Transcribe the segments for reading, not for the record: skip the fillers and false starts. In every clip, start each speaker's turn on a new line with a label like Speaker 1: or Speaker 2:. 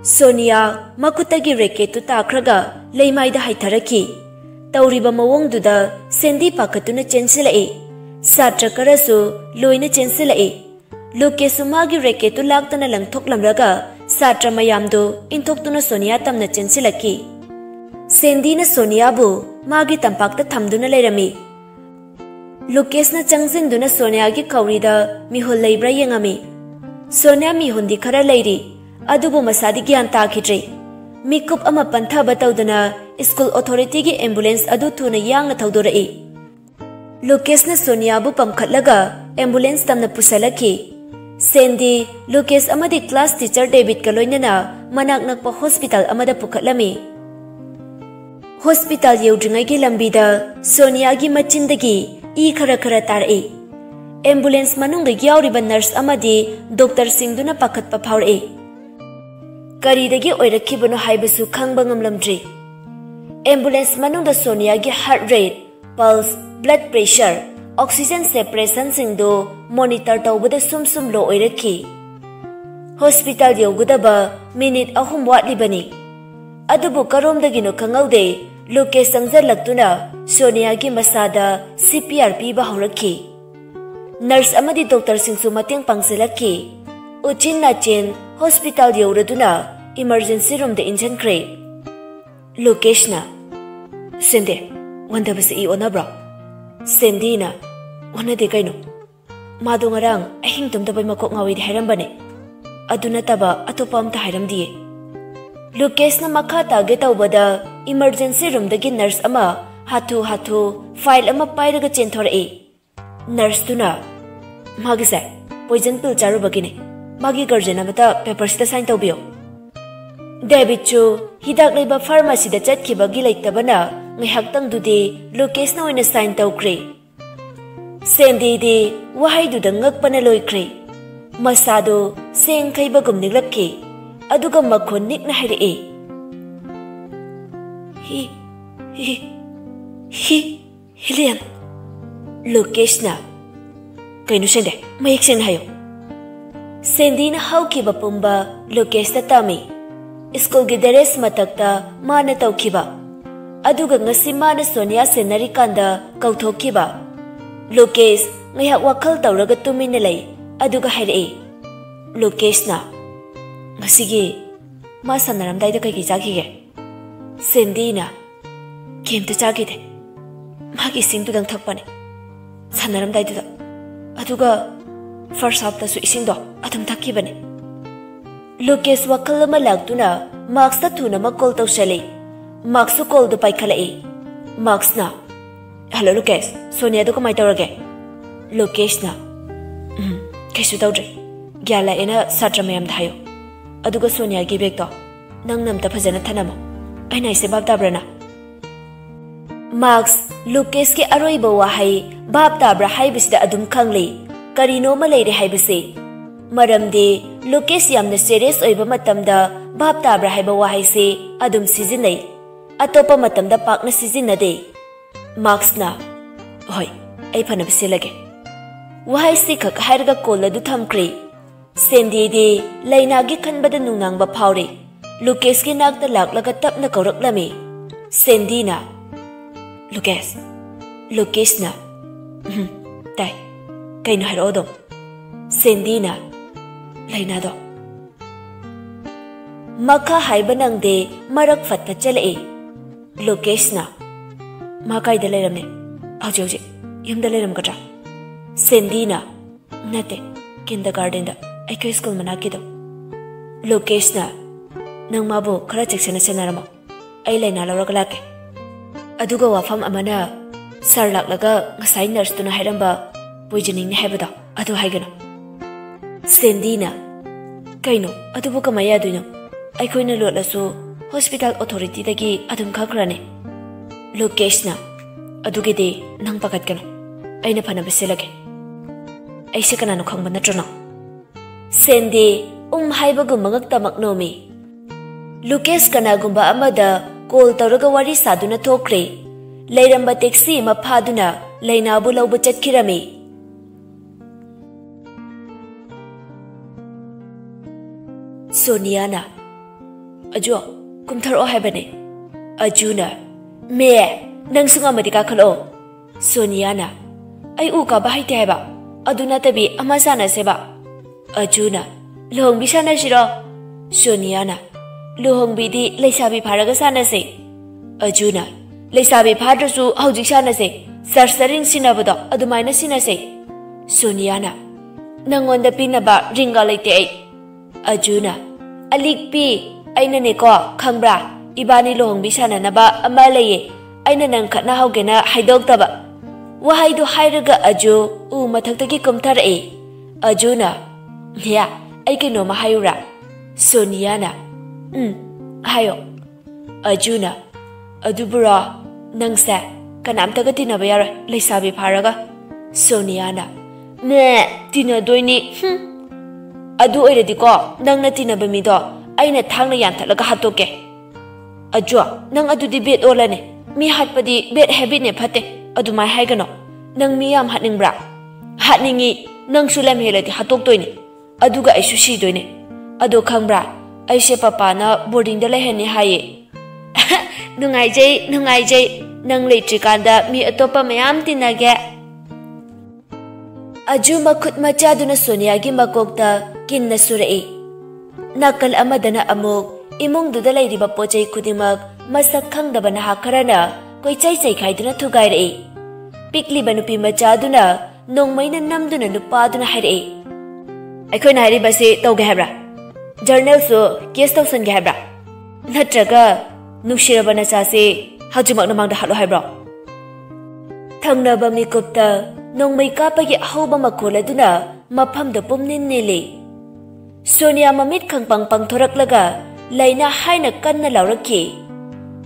Speaker 1: Sonia makutagi racket tu takraga leimaida haitharaki. Tauriba mawongduda Sandy pakatuna chensilai. Satra karasu loina chensilai. Lukesu magi racket tu laktana langthoklamraga satra mayamdo intoktuna Sonia tamna chensilaki. Sandy na Sonia bu magi tampakta thamduna leirami. Lukesh na changsinduna Sonia gi kaurida mihol leibra yengami. Sonia mihundi khara leiri. Adubu masadi gyan takhidre. Mikup ama pantha bataudana school authority gi ambulance adu thuna yangna thaudorai. Lukesh na Sonia bu pamkhatlaga ambulance tamna pusalaki. Sandy Lukesh amadi class teacher David kaloinana manak nakpa hospital amada pukhatlami. Hospital yeudringai gi lambida Sonia gi machindagi I khara khara tarai. Ambulance manungda yauriba nurse amadi doctor singduna pakhatpa phaurai. Karidagi oirakibano haibasu khangba ngamlamdri. Ambulance manungda Sonia gi heart rate, pulse, blood pressure, oxygen separation singdo monitor tawbada sum lo oiraki. Hospital yogudaba minute ahum watlibani. Adubu karomdagino khangaude Lukesh sangzalaktuna Sonia gi masada CPR piba hauraki. Nurse amadi doctor singsu mateng pangsilaki. Uchin na chin hospital yauraduna emergency room de injan kre. Lukesh na Sandy wanda basi I onabra. Sandy na wana de kaino. Madu ngarang ahing tumtabay makok ngawi di hairambane. Aduna taba atopa amta hairamdiye. Lukesh na makha tage tawbada emergency room dagi nurse ama hatu file ama pairaga chenthore. Nurse tuna magise poison pill charu bagine. Magi guardian amata papers ta sign tawbiyo. David chu hidak leiba pharmacy da chatkibagi leitabana ngaihaktang dudi Lukesh na oina sign tawkre. Sandy di wahai du da ngakpana loikre. Masado seng khaibagum niglakki. Aduga makhon nikna haire. Hilian. Lukesh na. Kainu Sandy, mayik sen hayo. Sandy na haukiba pumba Lukesh ta tami. School gi deres matakta mana tawkiba. Aduga ngasi mana Sonia senari kanda kauthokiba. Lukesh ngayak wakhal tawraga tumina lay. Aduga haire. Lukesh na. Ngasigi ma sanaramdai da kai jagige. Sandy na. Kemta jagide. Magi singdu dang thakpane. Sanaramdai da. Aduga first half tasu isingdo atum thakibane. Lukesh wakal ma lagtuna Max ta thuna ma call tawsale. Max su call do paikhalai. Max na. Hello Lukesh, Sonia do kamai tawrage. Lukesh na. Kaisu tawdre. Gyala ena satra mayam thayo. Aduga Sonia gi bek to nang nam ta phajana thanamo. Aina ise bab tabrana. Max Lukesh ki aroiba wahai bab tabra haibisida adum khangli. Karino ma leire haibise. Maramde Lukesh yamna serious oiba matamda bab tabra haiba wahai se adum sizinai. Atopa matamda pakna sizinade. Max na. Hoi, ai phana biselage. Wahai se khak hairga kola du thamkre. Sandy de laina gi khanbada nungnangba phawre. Lukesh ki nakta laklaga tapna kauraklami. Sandy na. Lukesh na. Tai. Kaino hairo odom. Sandy na. Laina do. Makha haiba nangde marak fatna chalai. Lukesh na. Makai da lairamne. Auji. Yumda lairam katra. Sandy na. Nate. Kindergarten da. Aiko school manakido. Lukesh na. Nang mabu khara cheksana senaramo. Ai laina lawraga lake. Aduga wafam amana sar laklaga ngasai nurse tuna hairamba poisoning ni haibada adu haigana. Sandy na. Kaino adubu kamaya duino. Aikoina lotlasu hospital authority dagi adum khakrane. Lukesh na. Adugide nang pakat kano. Aina phana biselage. Aise kanano khangba natrono. Sandy haibagum mangaktamak nomi. Lukesh kanagumba amada call tawraga wari saduna thokre. Lairamba taxi ma phaduna lainabu lawba chatkirami. Sonia na. Aju kumtharo haibane. Ajuna me nang sunga madika khalo. Sonia na ai u ka bahai te haiba. Aduna tabi amasana seba. Ajuna lohong bisana shiro. Sonia na lohong bidi leisabi pharaga sana se. Ajuna leisabi phadrasu haujik sana se. Sarsaring sinabado adumaina sinase. Sonia na nangonda pinaba ringa leite ai. Ajuna alikpi aina ne ko khangbra ibani lohong bisana naba ama leye aina nang khatna haugena haidok taba wahaidu hairaga aju u mathakta ki kumthar e. Ajuna ya ai ke no ma hayura. Sonia na hayo. Ajuna adubura nangsa kanamta ga tinaba yara leisabi pharaga. Sonia na ne tina doini adu oiradi ko nang na tinaba mi do aina thangna yanthalaga hatoke. Ajwa nang adu di bet olane mi hatpadi bet habit ne phate adu mai haigano nang mi yam hatningbra hatningi nang sulam helati hatok toini aduga aisu si doine ado khangbra aise papa na boarding da lehani haye. Nungai jai nang leitrikanda mi atopa mayam tinage. Aju makhut machaduna Sonia gi makokta kinna surai. Nakal amadana amuk imung duda lairiba pochai khudimak masak khangdaba naha kharana koichai chai khaiduna thugairei. Pikli banupi machaduna nongmaina namduna nupaduna hairei. Aikoi na haribase tauge habra. Journal su case tausan ge habra. Natraga nushiraba nachase hajumak namangda halo haibro. Thangnaba mikupta nongmai kapagi ahoba makholaduna mafamda pumnin nili. Sonia mamit khangpang pangthoraklaga laina haina kanna laurakhi.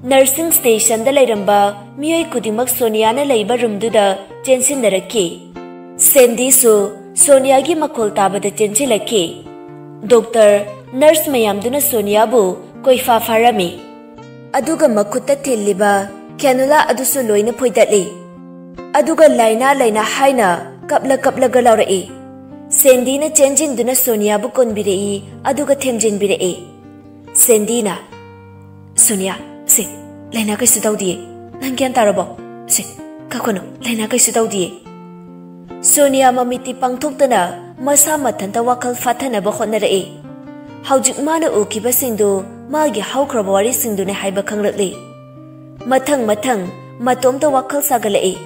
Speaker 1: Nursing station da lairamba miyoi kudimak Sonia na laiba rumduda chensindarakhi. Sandy su Sonia gi makhol tabada chensilakhi. Doctor nurse mayamduna Sonia bu koifa farami. Aduga makhutta thilliba cannula adusu loina phoidatli. Aduga laina haina kapla galaurai. Sandy na chenjin duna Sonia bu konbirei aduga themjin birei. Sandy na Sonia se laina kai sudaudi nang kyan tarabo se kakono laina kai sudaudi. Sonia mamiti pangthoktana masa mathanta wakal fathana ba khonarei. Haujik mana ukiba singdu magi haukraba wari singdune haiba khangrakli. Mathang matomta wakal sagalei.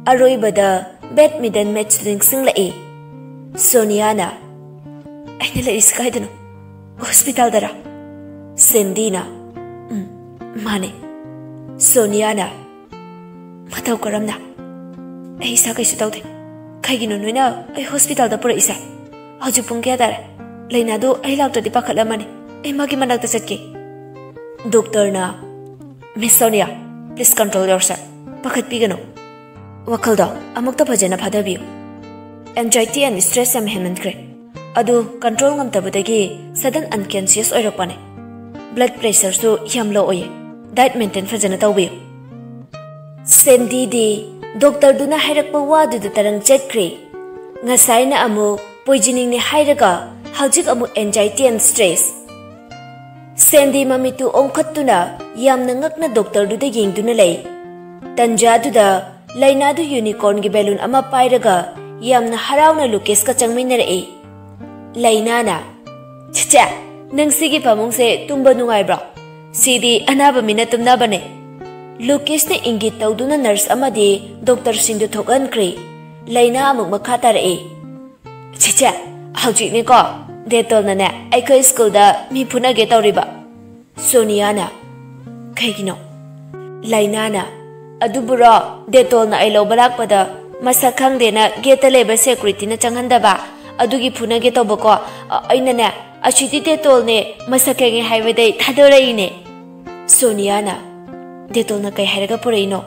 Speaker 1: Aroibada badminton match singlaei. Sonia na aina la iskaidano hospital dara. Sandy na mane. Sonia na matau karamna ai sa kai sutaude kaigino noina ai hospital da pura isa haju pung kya dara laina do ai lakta di pakhala mane ai magi manakta chatke. Doctor na Miss Sonia please control yourself pakhat pigano wakalda amukta phajana phadabiyo. Anxiety and stress am hemandkre adu control ngamtabudagi sudden unconscious oirakpane. Blood pressure so yam low oye diet maintain phajana tawbiyo. Sandy di doctor duna hairakpa wadu da tarang chatkre. Ngasai na amu poisoning ne hairaga haujik amu anxiety and stress. Sandy mamitu ongkhattuna yamna ngakna doctor du da yengduna lei. Tanja du da laina du unicorn gi balloon ama pairaga yamna harauna Lucas ka changminarei. Laina na chacha nang sigi pamung se tumba nungai bra sidi anaba mina tumna bane. Lucas ne ingit tawduna nurse amadi doctor singdu thokan kre laina amuk makha tarei. Chacha haujik ne ko detol na ne aikoi school da mi phuna ge tawriba. Sonia na kaigino laina na adubura detol na ai lobalak pada masa khangde na geta leba security na changhandaba adugi phuna ge tawbako aina ne achiti detol ne masa kenge highway thadorei ne. Sonia na detol na kai haraga pureino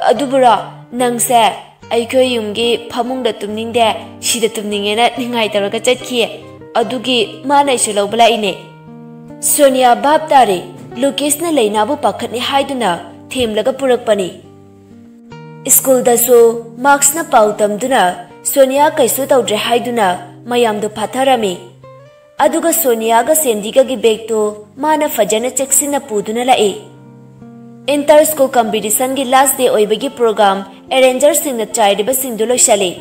Speaker 1: adubura nangse aikoi yumgi phamungda tumningde sida tumningena ningai taraga chatki adugi mana isu lobla ine. Sonia bab tare Lucas na laina bu pakhatni haiduna themlaga purakpani. School da so marks na pautam duna Sonia kaisu tawdre haiduna mayam du phatharami. अदुगा Sonia गा सेंदी गा bag तो माना फजन चेक्सिना पुदुना लाए inter school competition की last day ओइबगी programme arranger सिंह चाइदिबा सिंह लोइसले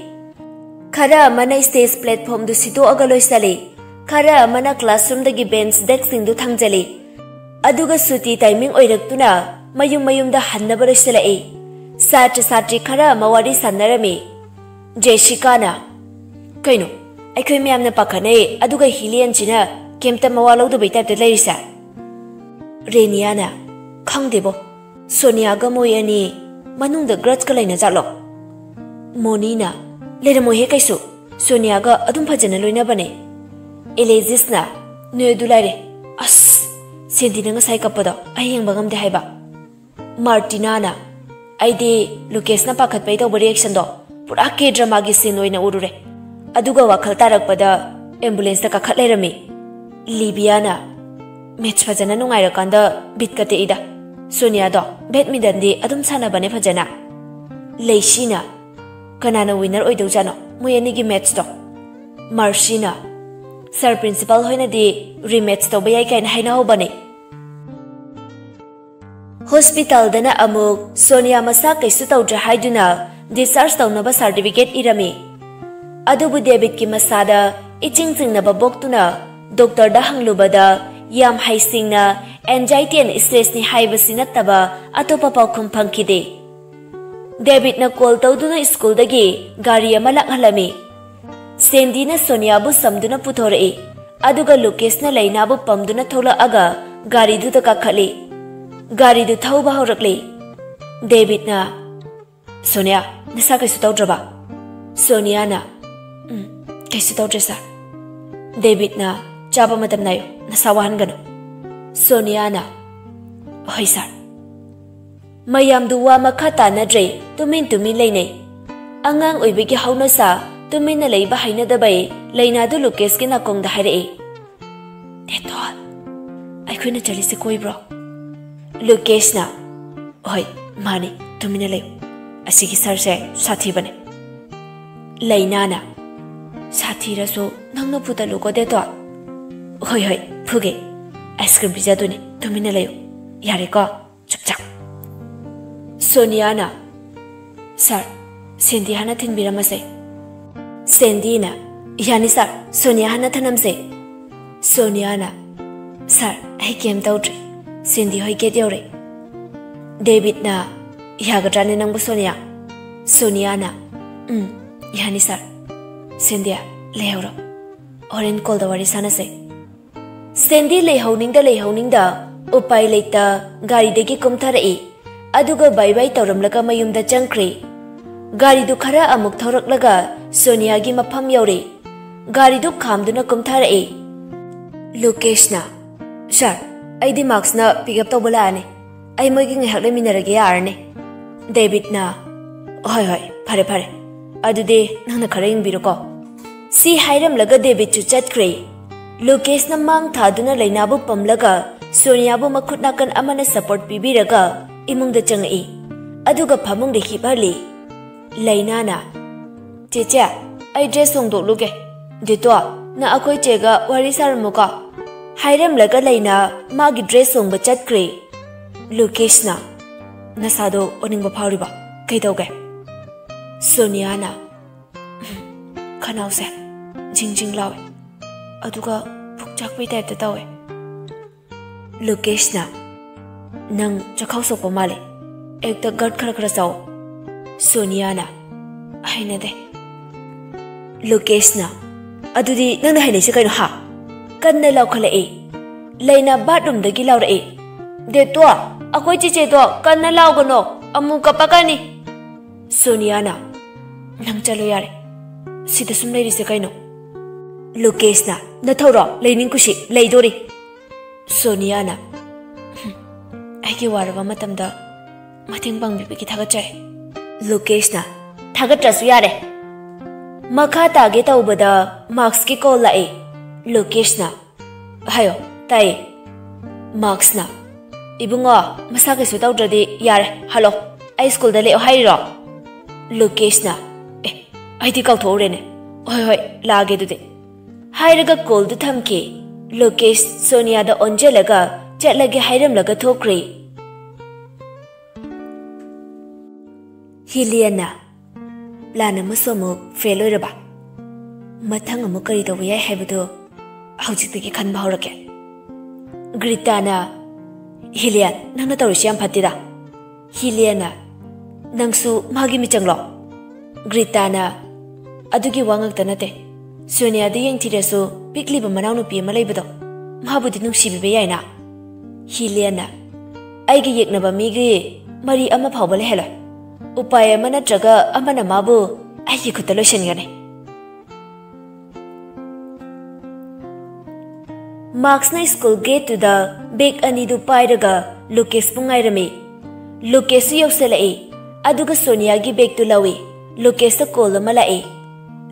Speaker 1: खरा अमना स्टेज प्लेटफॉर्म दु सिटोअगा लोइसले खरा अमना क्लासरूम दगी बेंच डेस्क सिंह थंगजले अदुगा सुती टाइमिंग ओइरक्तुना मयुम मयुम दा हन्नबा लोइसले सात्र सात्री खरा मवारी सन्नरमे जेशिकाना कइनो अखोय म्यामना पाखने अदुगा हिलियन चिना केमता मवा लौदबै टाइप द लेरिसा रेनियाना खंगदेबो सोनिया गा मोयनी मनुंग द ग्रज का लेना जालो मोनीना लेना मोहे कैसो सोनिया गा अदुम फजन लोइना बने एलेजिसना नो दुलारे अस सेंदिना ngasai kapado ayeng bangam de haiba Martina ना आइदे लुकेशना पाखत पै तो रिएक्शन दो पूरा के ड्रामा की सीन ओइना उरुरे अदुगा वाखल तारकपदा एम्बुलेंस दा काखत लेरमी लिबियाना मैच फजना नुंगाइरा कांदा बिट कते इदा सोनिया दो बैडमिंटन दे अदुम साना बने फजना लेशिना कनाना विनर ओइदौ जानो मुयनी की मैच दो मार्शिना सर प्रिंसिपल होइना दे रीमैच तो बयाई काइन हाइना हो बने हॉस्पिटल दना अमुक सोनिया मसा कैसु तौद्र हाइदुना डिस्चार्ज तौनबा सर्टिफिकेट इरमी अदुबु डेविड की मसादा इचिंग सिंगनबा बोक्तुना डॉक्टर दा हंगलुबदा याम हाइसिंगना एंजाइटी एंड स्ट्रेस नि हाइबसि नत्तबा अतोपा पाउखुम फंखिदे डेविड ना कॉल तौदुना स्कूल दगी गाड़ी अमा लाखहलमी सेंदीना सोनियाबु समदुना पुथोरए अदुगा लुकेशना लैनाबु पमदुना थोलअगा गाड़ी दुदा काखले गाड़ी दु थौबा हौरक्ले डेविड ना सोनिया नसा कैसु तौद्रबा सोनिया ना कैसु तौद्रे सर डेविड ना चाबा मतम नायो नसा वाहनगनो सोनिया ना होय सर मयाम दुवा मखा तानद्रे तुमिन तुमिन लेने अंगांग ओइबेगी हौनसा तुमिन लेबा हाइनदबै लैनादु लुकेश के नाकोंग दा हाइरे देतोल आइखुना चलिसे कोइब्रो लुकेश ना होय माने तुमिन ले असिगी सर से साथी बने लैना ना साथी रसो नंगनो पुता लुको देतो होय होय फुगे आइसक्रीम पिजादुने तुमिन ले यारे को चुपचाप सोनिया ना सर सेंदी हाना थिनबिरमसे सेंदी ना यानी सर सोनिया हाना थनमसे सोनिया ना सर आई केम तौद्रे सेंदी होय गेट यौरे डेविड ना यागद्राने नंगबु सोनिया सोनिया ना यानी सर सेंदिया लेहौरो ओरेन कॉल द वारी सानसे सेंदी लेहौनिंगदा उपाय लेता गाड़ी देगी कुमथारई अदुगा बाय बाय तौरमलगा मयुमदा चंख्रे गाड़ी दु खरा अमुक थौरकलगा सोनिया की मफम यौरे गाड़ी दु खामदुना कुमथारई लुकेशना सर आइदी मार्क्स ना पिकअप तौबलाने आई मोगी ngahak leminarage yarne डेविड ना होय होय फरे फरे अदुदे नंगना खरा इंबिरोको सी हाइरमलगा डेविड चु चटख्रे लुकेश ना मांग थादुना लैनाबु पमलगा सोनियाबु मखुट नाकन अमना सपोर्ट पिबिरगा इमुंगदा चंगई अदुगा फमुंगदे हिबहली लैनाना चेचे आई ड्रेस होंदोलुगे देतो ना अखोय चेगा वारी सारमुको हाइरमलगा लैना मागी ड्रेस होंबा चटख्रे लुकेश ना नसादो ओनिंगबा फावरिबा कैदौगे सोनिया ना खनाउसे जिंग जिंग लावे अदुगा फुकचाकबै टाइप तौवे लुकेश ना नंग चखाव सोपो माले एक तो गट खरा खरा चाओ सोनिया ना हाइना दे लुकेश ना अदुदी नंग हाइनेसे कैनो हा कन्ने लाउखले लैना बाथरूम दगी लाउरे देतो अखोय चिचे तो कन्ना लाउगनो अमु कपकानी सोनिया ना नंग चलो यारे सिदा सुम लेरिसे कैनो लुकेश ना नथौरो लेनिंग कुशी लेदोरी सोनिया ना आइगे वारबा मतमदा मतेंग पांगबिबगी थागतचाय लुकेश ना थागतरासु यारे मखा तागे तौबदा मार्क्स की कॉल लाए लुकेश ना हायो ताई मार्क्स ना इबुंगो मसा कैसु तौद्रदि यारे हलो आई स्कूल दा लेओ हाइरो लुकेश ना आइदि काउथोरेने होय होय लागे दुदे हायरगा कॉल दु थमके लोकेश सोनिया दा ओंजेलगा चटलगे हायरमलगा थोक्रे हिलियना प्लान अमसोमु फेल ओइरबा मथंग अमु करी तौबा याय हायबदो हौजितगी खनबा हौरके ग्रीताना हिलियन नंगना तौरिसि याम फत्तिदा हिलियना नंगसु मागी मिचंगलो ग्रीताना अदुगी वांगक तनते सोनिया दे यंगथिरेसु पिकलिबा मनावनु पि अमा लैबदो माबुदि नुंसिबिबे यायना हिलियना आइगे येकनबा मिगी मरी अमा फावबा लेहेलो उपाय अमा नत्रगा अमाना माबु आइगे खुत्ता लोइसनगने मार्क्सना स्कूल गेट टुदा बेग अनिदु पाइरगा लुकेश पुंगाइरमे लुकेश यौसलाए अदुगा सोनिया गी बेग तु लवे लुकेश कॉल अमा लाए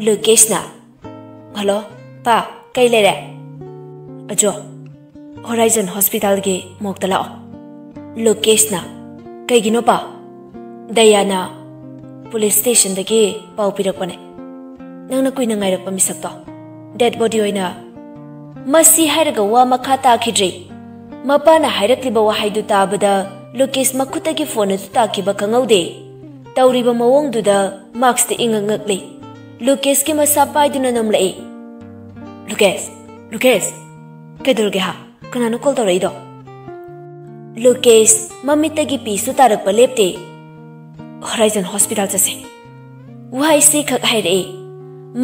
Speaker 1: लुकेशना हेलो पा कई लेरे अजो होराइजन हॉस्पिटल के मोक्ता लाओ लुकेशना कईगिनो पा दयाना पुलिस स्टेशन दगे पाउ पिरकपने नंगना कुइना ngairappa misakto dead body oina masi hairaga wa makha takhidre mapana hairakliba wa haidu tabada Lucas makutagi phone tu takiba khangaude tawriba mawong duda marks te ingangakle Lucas ki masa paiduna namlai Lucas kedurge ha kananu call tawraido Lucas mamitagi pisu tarakpa lepte Horizon Hospital jase why se khak haire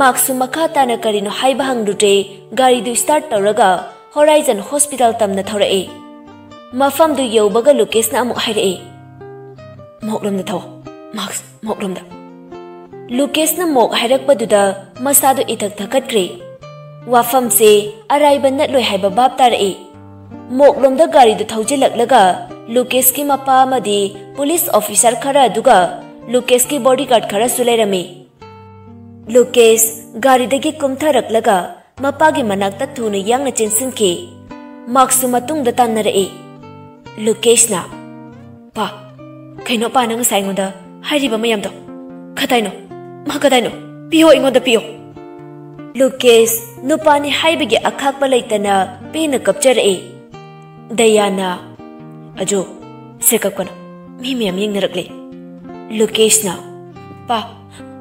Speaker 1: Marksu makha tana karino haiba hangdute gari du start tawraga Horizon Hospital tamna thorae mafam du yobaga Lucas na amu haire moklom da thaw Marks moklom da Lucas na mok hairak paduda masadu itak thakat kre wafam se araiba nat loi haiba bab tarae moklom da gari du thawjilak laga Lucas ki mapa amadi police officer khara duga Lucas ki bodyguard khara sulairami Lucas gari dagi kumtharak laga mapa gi manakta thuna yangna chensin ke Marksu matung da tanarae Lucas na pa kaino pa nang saingoda hairiba mayam do khataino makadaino piho ingoda piho Lucas nupani haibigi akhakpa laitana pena kapcharae Dayana ajo sekap kono mi miyam yengnarakle Lucas na pa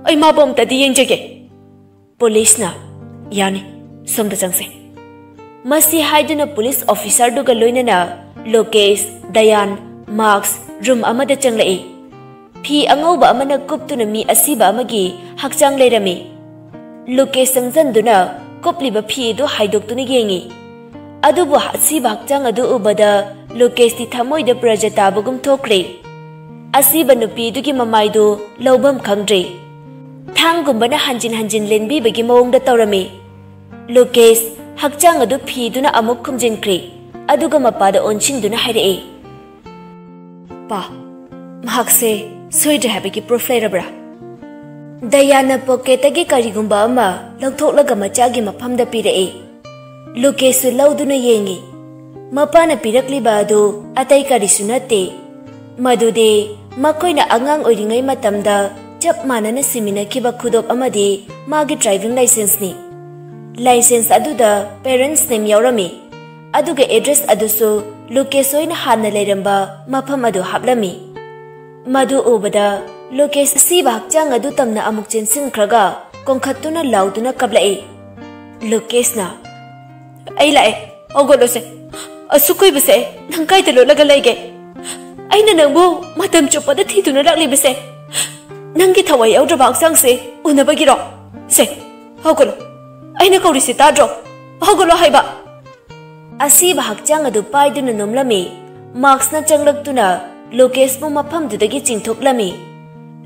Speaker 1: ai ma bom ta di yengjage police na yani somda changse masi haiduna police officer duga loinana Lucas Dayan Marks room amada changlai phi angauba amana kuptuna mi asiba amagi hakchang leirami Lucas sangjanduna kopliba phi do haidoktuni gengi adubu asiba hakchang adu ubada Lucas ti thamoi da project abugum thokre asiba nupi dugi mamai do lobam khangre thanggumbana hanjin lenbi bagi mawong da tawrami Lucas hakchang adu phi duna amuk khumjinkre aduga mapada onchinduna haire pa mahakse soidra habagi proflerabra Dayana pocket agi karigumba ama longthoklaga machagi mafamda pirae Lucas su lauduna yengi mapana pirakliba adu atai karisu nate madude makoina angang oiringai matamda chap manana simina kiba khudop amadi magi driving license ni license aduda parents name yaurami aduga address adusu Lucas oina hanna leiramba mafam adu haplami madu ubada Lucas siba hakchang adu tamna amuk chensin khraga kongkhatuna lauduna kablai Lucas na ai lae ogolose asukoi bese nangkai telo laga laige aina nangbu matam chopada thiduna rakli bese nangi thawai awdra baksang se unabagiro se hogolo aina kauri se tadro hogolo haiba asiba hakchang adu paiduna nomlami Marks na changlaktuna Lucas bu mafam dudagi chingthoklami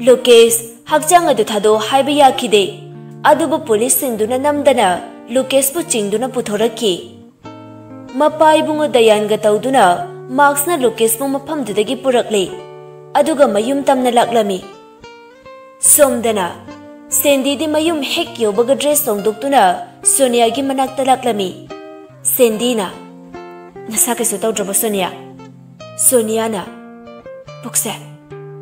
Speaker 1: Lucas hakchang adu thado haiba yakide adubu police sinduna namdana Lucas bu chingduna puthoraki mapai bungo Dayan ga tawduna Marks na Lucas bu mafam dudagi purakle aduga mayum tamna laklami somdana Sandy di mayum hek yobaga dress songdoktuna Sonia gi manakta laklami Sandy na nasa kaisu tawdraba Sonia na bukse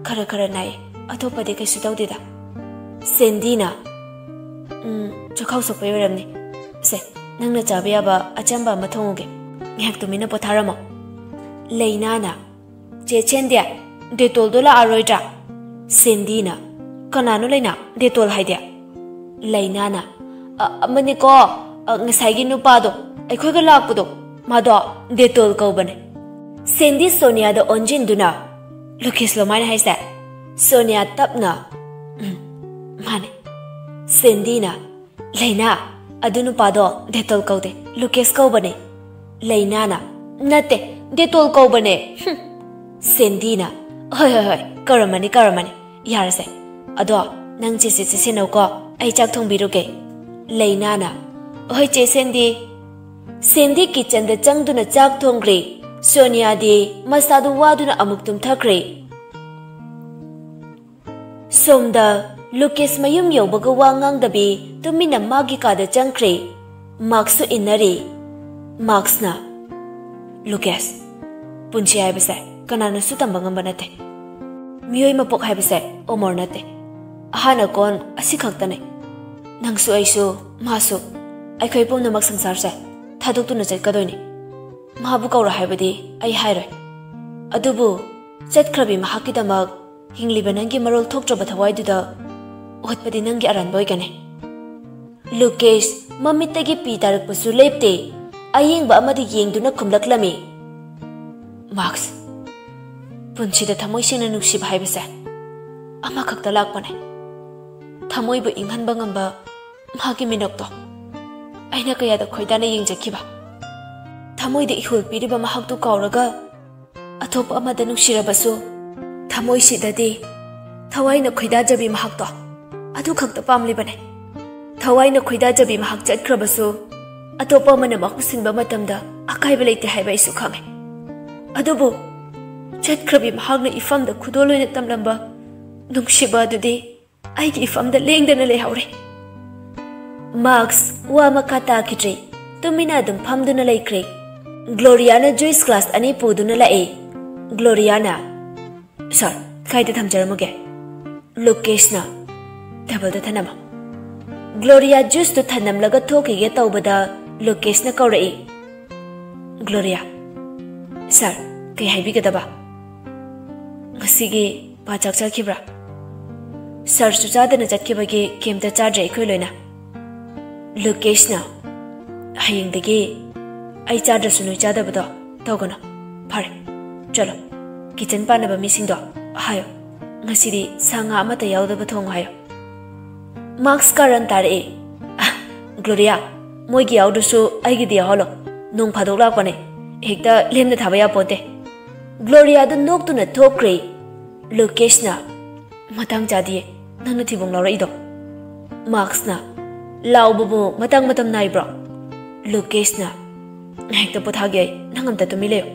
Speaker 1: khara nai atopa de kaisu tawdida Sandy na chakhau sokpai oramni se nangna chabe aba achamba ma thonguge ngak tumina potharamo Laina na che chendia detol dola aroida Sandy na kanano Laina detol haidya Laina na amani ko ngasai gi nupa do aikhoi ga lakpudo mado detol kaubane Sandy Sonia da onjin duna Lokesh lo mai haisa Sonia tapna mane Sandy na Laina adu nupa do detol kaude Lokesh kaubane Laina na nate detol kaubane Sandy na hoi karamani yarase ado nang che nau ko ai chak thong biruge Laina na hoi che Sandy kitchen da changduna chak thongri Sonia di masadu waduna amuk tum thakre somda Lokesh mayum yobaga wangang dabi tumina magi ka da changkre Marksu inari Marks na Lokesh punchi ai bese kanana su tambangam banate miyoi mapok hai bese omor nate ahana kon asi khaktane nangsu aisu masu aikhoi pum namak sangsar se thaduk tu na chat kadoini mabu kaura haibadi ai hairoi adubu chatkhrabi mahaki damak hingliba nangi marol thoktraba thawai duda otpadi nangi aran boy kane Lokesh mamitagi pi tarak pasu lepte ayengba amadi yengduna khumlaklami Marks punchida thamoi singna nuksib haibase ama khakta lakpane thamoi bu inghanba ngamba magi minokto aina kaya da khoidana yengjakhiba thamoi de ihul piriba mahaktu kauraga athop amada nuksirabasu thamoi sidadi thawai na khoida jabi mahakto adu khakta pamli bane thawai na khoida jabi mahak chatkhrabasu atopa mana makusinba matamda akai beleite haiba isu khange adubu chatkhrabi mahakna ifamda khudoloina tamlamba nungshiba adudi aigi ifamda lengdana lehaure Marks wa makata kitri tumina dum phamduna laikre Gloriana Joyce class ani puduna lae Gloriana sir kaida thamjaramuge Lokesh na double da thanama Gloria juice to thanam laga thoki ge tawbada Lokesh na kaurai Gloria sir kai haibi gadaba ngasigi pachak chakhibra sir sujadana chatkibagi kemta charjai khoiloina Lokesh na hayengdagi ai charda sunu chadabado tawgana phare chalo kitchen panaba misingdo hayo ngasidi sanga amata yaudaba thong hayo Marks karan tare Gloria moigi yaudusu aigi dia holo nong phadok lakpane hekta lemna thabaya ponte Gloria du noktuna thokre Lokesh na matang chadie nangna thibong lawra ido Marks na laububu matang matam nai bro Lokesh na hekta pothage nangamta tumileo